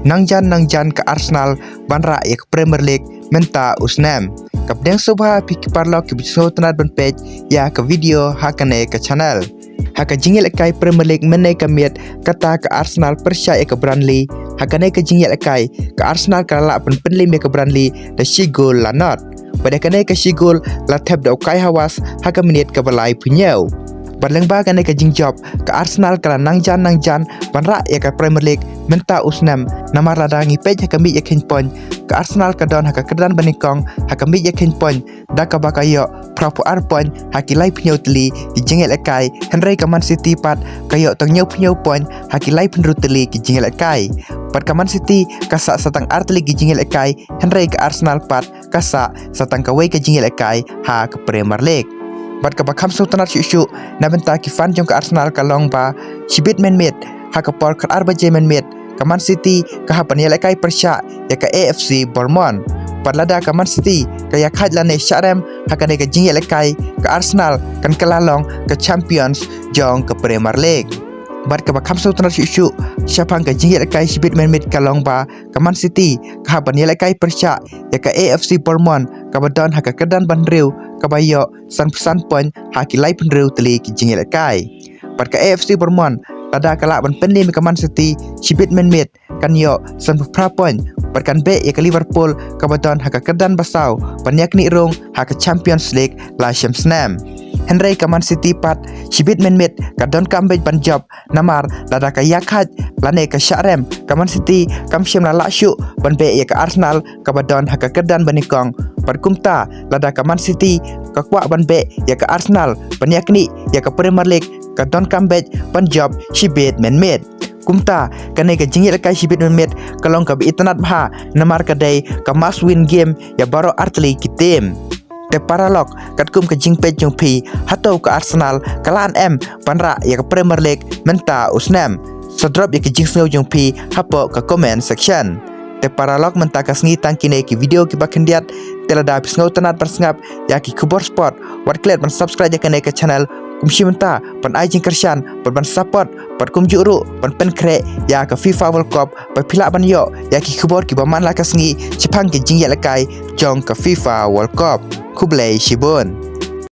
nangjan ke Arsenal banra ya ke Premier League menta usnam kapdeng subha piki parlok ke biso tanat ban page ya ke video hakane ke channel haka jingil kai Premier League menai kamiat kata ke Arsenal percaya ke Burnley hakane ke jingil kai ke Arsenal kala penli me ke Burnley da shigol lanot pada kane ke shigol la tab da kai hawas haka menit ke balai punyau Berlengba kane ke jingjob ke Arsenal kala nangjan banra ya ke Premier League menta usnam namar ladangi page hakami ya ken pon ke Arsenal ke don haka kedan banikong hakami ya ken pon da ka bakayo propo arpon hakilai punyau teli di jingel kai Henry ke Man City pat kayo tongnyau punyau pon hakilai penru teli ke jingel kai pat ke Man City kasa satang arteli ke jingel kai Henry ke Arsenal pat kasa satang kawai ke jingel kai ha ke Premier League Bat ka bakam sultanat syuk na benta ki fan jong ke Arsenal ka long ba shibit men met ha ka por kar arba je men met ka Man City ka ha pan yelai kai persya ya ka AFC Bournemouth pat lada ka Man City ka ya khaj la ne sharem ha ka ne ka jing yelai kai ka Arsenal kan kelalong ke Champions jong ke Premier League Bat ka bakam sultanat syuk syapang ka jing yelai kai shibit men met ka long ba ka Man City ka ha pan yelai kai persya ya ka AFC Bournemouth ka badon ha ka kedan ban riu kabayo san pesan pon haki lai penreu teli ki jingel kai pat ka AFC Bournemouth tada kala ban penni ke Man City shibit men met kan yo san pra pon pat kan be ya ke Liverpool kabadon haka kedan basau banyak ni rong haka Champions League la Shamsnam Henry ke Man City pat shibit men met kadon kambej ban job namar tada ka yakhat lane ke Sharem ke Man City kam shem la syu ban be ya ke Arsenal kabadon haka kedan banikong pat kumta lada ke Man City ka kwa ban be ya ke Arsenal banyak ni ya ke Premier League kadon kambej ban job shibit men met kumta kane ke jingil kai shibit men met kalong ka bi itanat bha namar ka dai ka must win game ya baro artli kitem te paralog kat kum ke jingpej jong pi hatau ke Arsenal kalan em banra ya ke Premier League menta usnam sadrop ya ke jingsno jong pi hapo ke comment section te paralog menta ka sngi tangkine ki video ki bakendiat telada pisngau tanat persngap ya ki kubor sport wat klet ban subscribe ya kane ke channel kumshi menta pan ai jing kersian ban support pan kum juru pan pen kre ya ke FIFA World Cup pa phila ban yo ya ki kubor ki baman la ka sngi chipang ki jing ya lakai jong ke FIFA World Cup kublai shibun